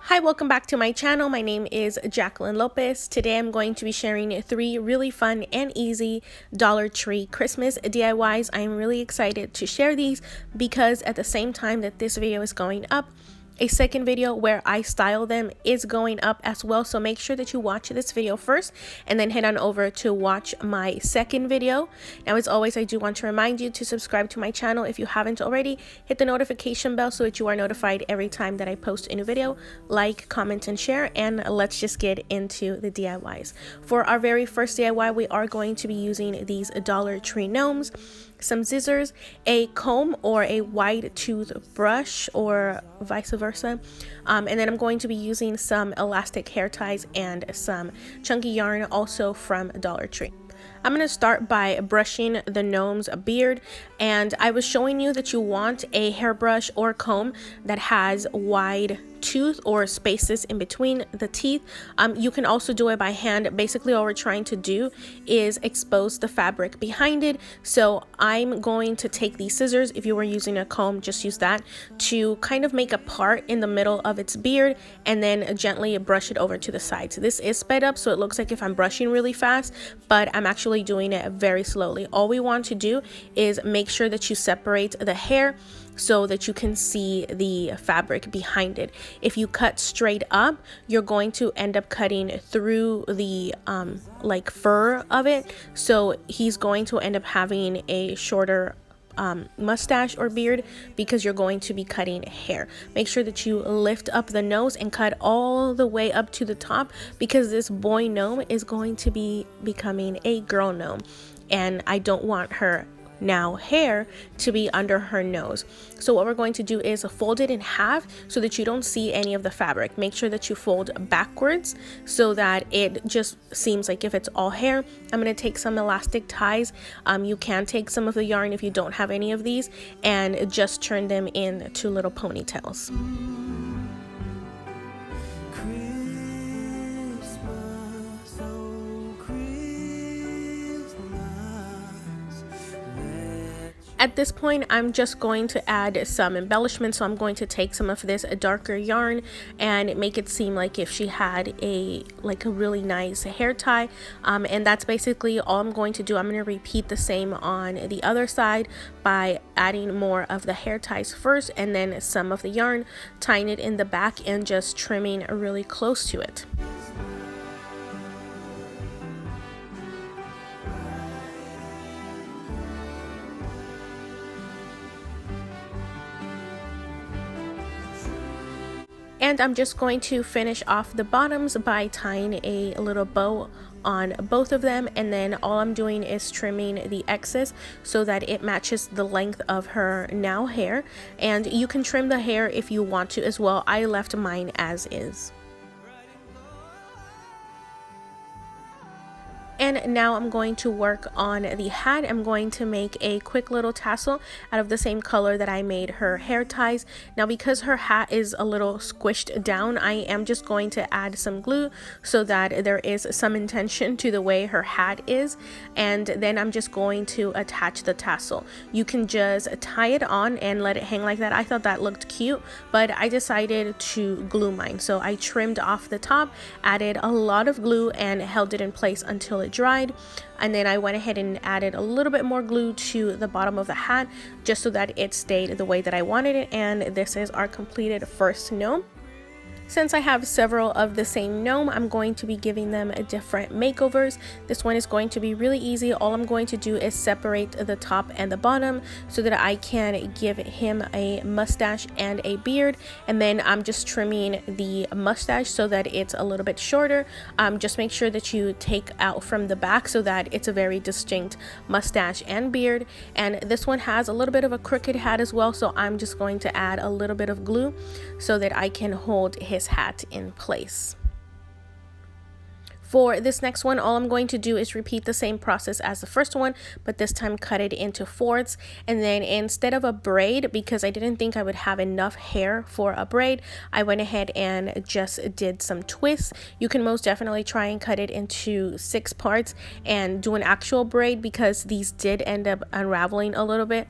Hi, welcome back to my channel. My name is Jacqueline Lopez. Today I'm going to be sharing 3 really fun and easy Dollar Tree Christmas DIYs. I am really excited to share these because at the same time that this video is going up, a second video where I style them is going up as well. So make sure that you watch this video first and then head on over to watch my second video. Now, as always, I do want to remind you to subscribe to my channel if you haven't already. Hit the notification bell so that you are notified every time that I post a new video. Like, comment, and share, and let's just get into the DIYs. For our very first DIY, we are going to be using these Dollar Tree gnomes, some scissors, a comb or a wide tooth brush, or vice versa, and then I'm going to be using some elastic hair ties and some chunky yarn, also from Dollar Tree. I'm going to start by brushing the gnome's beard, and I was showing you that you want a hairbrush or comb that has wide tooth or spaces in between the teeth. You can also do it by hand. Basically, all we're trying to do is expose the fabric behind it. So I'm going to take these scissors, if you were using a comb, just use that, to kind of make a part in the middle of its beard and then gently brush it over to the sides. This is sped up, so it looks like if I'm brushing really fast, but I'm actually doing it very slowly. All we want to do is make sure that you separate the hair so that you can see the fabric behind it. If you cut straight up, you're going to end up cutting through the like fur of it. So he's going to end up having a shorter mustache or beard because you're going to be cutting hair. Make sure that you lift up the nose and cut all the way up to the top, because this boy gnome is going to be becoming a girl gnome, and I don't want her now hair to be under her nose. So what we're going to do is fold it in half so that you don't see any of the fabric. Make sure that you fold backwards so that it just seems like if it's all hair. I'm going to take some elastic ties. You can take some of the yarn if you don't have any of these, and just turn them into little ponytails. At this point, I'm just going to add some embellishment. So I'm going to take some of this darker yarn and make it seem like if she had a really nice hair tie. And that's basically all I'm going to do. I'm going to repeat the same on the other side by adding more of the hair ties first and then some of the yarn, tying it in the back and just trimming really close to it. And I'm just going to finish off the bottoms by tying a little bow on both of them, and then all I'm doing is trimming the excess so that it matches the length of her now hair. And you can trim the hair if you want to as well. I left mine as is. And now I'm going to work on the hat. I'm going to make a quick little tassel out of the same color that I made her hair ties. Now, because her hat is a little squished down, I am just going to add some glue so that there is some intention to the way her hat is. And then I'm just going to attach the tassel. You can just tie it on and let it hang like that. I thought that looked cute, but I decided to glue mine. So I trimmed off the top, added a lot of glue, and held it in place until it dried, and then I went ahead and added a little bit more glue to the bottom of the hat just so that it stayed the way that I wanted it. And this is our completed first gnome. Since I have several of the same gnome, I'm going to be giving them different makeovers. This one is going to be really easy. All I'm going to do is separate the top and the bottom so that I can give him a mustache and a beard. And then I'm just trimming the mustache so that it's a little bit shorter. Just make sure that you take out from the back so that it's a very distinct mustache and beard. And this one has a little bit of a crooked hat as well, so I'm just going to add a little bit of glue so that I can hold his hat in place. For this next one, all I'm going to do is repeat the same process as the first one, but this time cut it into fourths. And then instead of a braid, because I didn't think I would have enough hair for a braid, I went ahead and just did some twists. You can most definitely try and cut it into 6 parts and do an actual braid, because these did end up unraveling a little bit.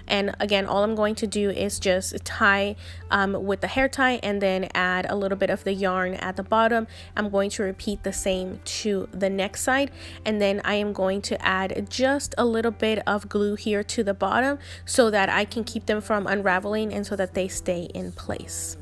And again, all I'm going to do is just tie with the hair tie and then add a little bit of the yarn at the bottom. I'm going to repeat the same to the next side, and then I am going to add just a little bit of glue here to the bottom so that I can keep them from unraveling and so that they stay in place.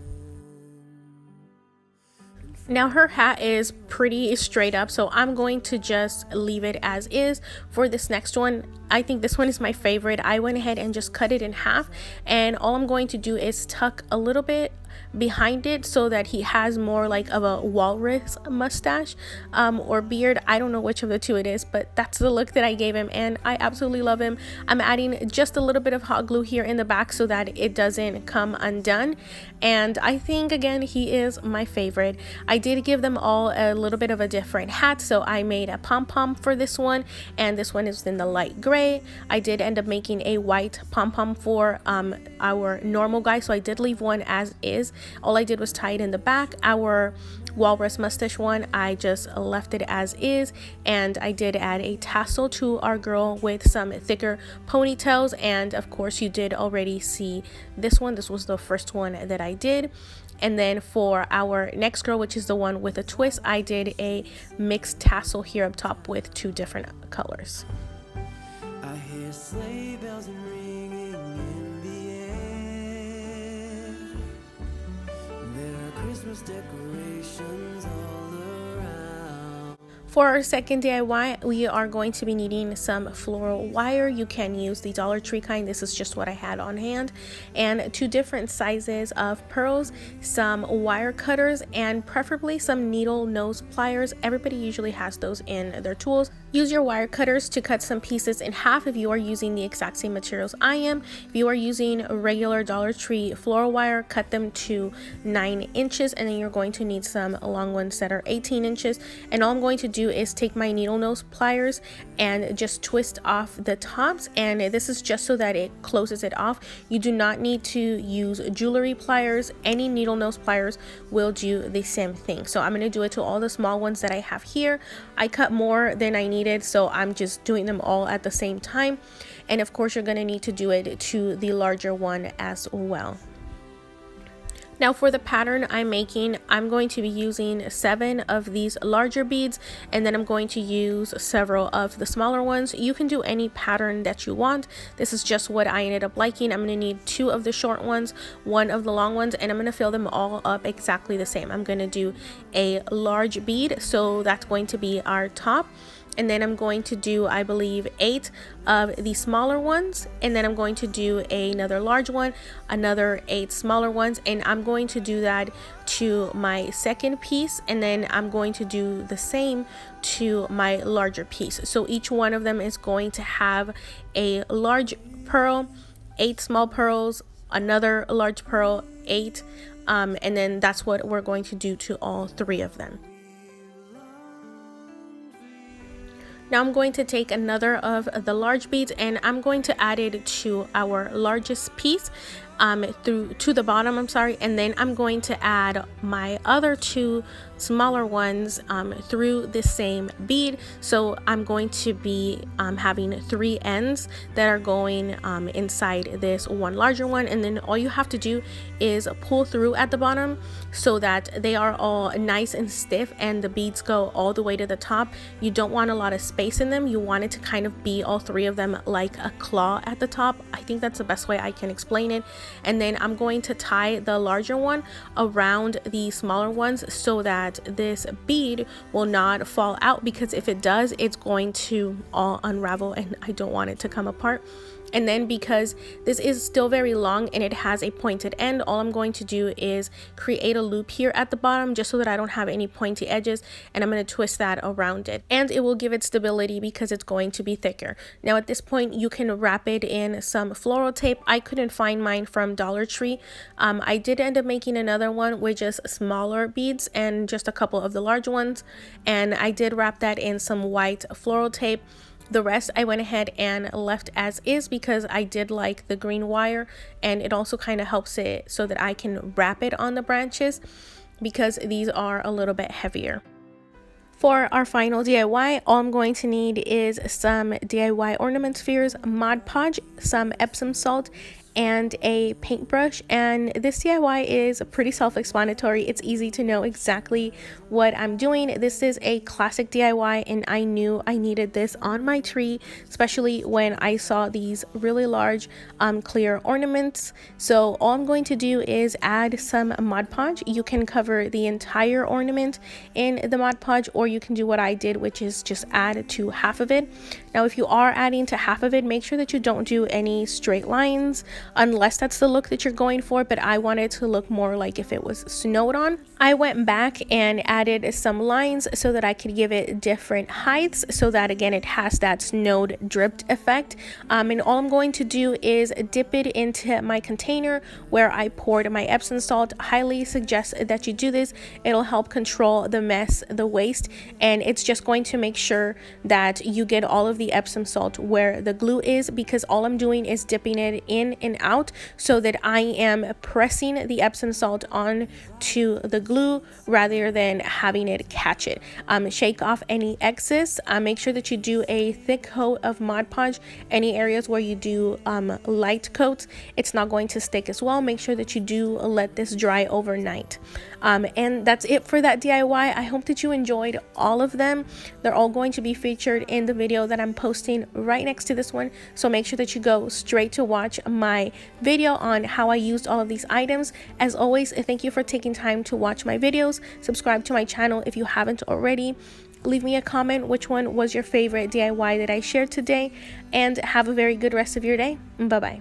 Now her hat is pretty straight up, so I'm going to just leave it as is. For this next one, I think this one is my favorite. I went ahead and just cut it in half, and all I'm going to do is tuck a little bit behind it so that he has more like of a walrus mustache or beard. I don't know which of the two it is, but that's the look that I gave him, and I absolutely love him. I'm adding just a little bit of hot glue here in the back so that it doesn't come undone, and I think again he is my favorite. I did give them all a little bit of a different hat, so I made a pom-pom for this one, and this one is in the light gray. I did end up making a white pom-pom for our normal guy, so I did leave one as is. All I did was tie it in the back. Our walrus mustache one, I just left it as is, and I did add a tassel to our girl with some thicker ponytails, and of course you did already see this one. This was the first one that I did. And then for our next girl, which is the one with a twist, I did a mixed tassel here up top with two different colors. I hear sleigh bells ringing in the air. There are Christmas decorations all around. For our second DIY, we are going to be needing some floral wire. You can use the Dollar Tree kind. This is just what I had on hand. And two different sizes of pearls, some wire cutters, and preferably some needle nose pliers. Everybody usually has those in their tools. Use your wire cutters to cut some pieces in half if you are using the exact same materials I am. If you are using regular Dollar Tree floral wire, cut them to 9 inches, and then you're going to need some long ones that are 18 inches. And all I'm going to do is take my needle nose pliers and just twist off the tops, and this is just so that it closes it off. You do not need to use jewelry pliers. Any needle nose pliers will do the same thing. So I'm going to do it to all the small ones that I have here. I cut more than I needed, so I'm just doing them all at the same time, and of course you're going to need to do it to the larger one as well. Now for the pattern I'm making, I'm going to be using 7 of these larger beads, and then I'm going to use several of the smaller ones. You can do any pattern that you want. This is just what I ended up liking. I'm going to need 2 of the short ones, 1 of the long ones, and I'm going to fill them all up exactly the same. I'm going to do a large bead, so that's going to be our top. And then I'm going to do, I believe, 8 of the smaller ones, and then I'm going to do another large one, another 8 smaller ones, and I'm going to do that to my second piece, and then I'm going to do the same to my larger piece. So each one of them is going to have a large pearl, 8 small pearls, another large pearl, 8, and then that's what we're going to do to all 3 of them. Now I'm going to take another of the large beads, and I'm going to add it to our largest piece through to the bottom, and then I'm going to add my other 2 smaller ones through the same bead. So I'm going to be having 3 ends that are going inside this one larger one, and then all you have to do is pull through at the bottom so that they are all nice and stiff and the beads go all the way to the top. You don't want a lot of space in them. You want it to kind of be all 3 of them like a claw at the top. I think that's the best way I can explain it. And then I'm going to tie the larger one around the smaller ones so that this bead will not fall out, because if it does, it's going to all unravel and I don't want it to come apart. And then because this is still very long and it has a pointed end, all I'm going to do is create a loop here at the bottom just so that I don't have any pointy edges, and I'm going to twist that around it, and it will give it stability because it's going to be thicker. Now at this point you can wrap it in some floral tape. I couldn't find mine from Dollar Tree. I did end up making another one with just smaller beads and just a couple of the large ones, and I did wrap that in some white floral tape. The rest I went ahead and left as is because I did like the green wire, and it also kind of helps it so that I can wrap it on the branches because these are a little bit heavier. For our final DIY, all I'm going to need is some DIY ornament spheres, Mod Podge, some Epsom salt, and a paintbrush. And this DIY is pretty self-explanatory. It's easy to know exactly what I'm doing. This is a classic DIY, and I knew I needed this on my tree, especially when I saw these really large clear ornaments. So all I'm going to do is add some Mod Podge. You can cover the entire ornament in the Mod Podge, or you can do what I did, which is just add to half of it. Now, if you are adding to half of it, make sure that you don't do any straight lines unless that's the look that you're going for, but I wanted to look more like if it was snowed on. I went back and added some lines so that I could give it different heights, so that again it has that snowed dripped effect. And all I'm going to do is dip it into my container where I poured my Epsom salt. Highly suggest that you do this. It'll help control the mess, the waste, and it's just going to make sure that you get all of the Epsom salt where the glue is, because all I'm doing is dipping it in and out so that I am pressing the Epsom salt on to the glue rather than having it catch it. Shake off any excess. Make sure that you do a thick coat of Mod Podge. Any areas where you do light coats, it's not going to stick as well. Make sure that you do let this dry overnight. And that's it for that DIY. I hope that you enjoyed all of them. They're all going to be featured in the video that I'm posting right next to this one, so make sure that you go straight to watch my video on how I used all of these items. As always, thank you for taking time to watch my videos. Subscribe to my channel if you haven't already. Leave me a comment which one was your favorite DIY that I shared today, and have a very good rest of your day. Bye bye.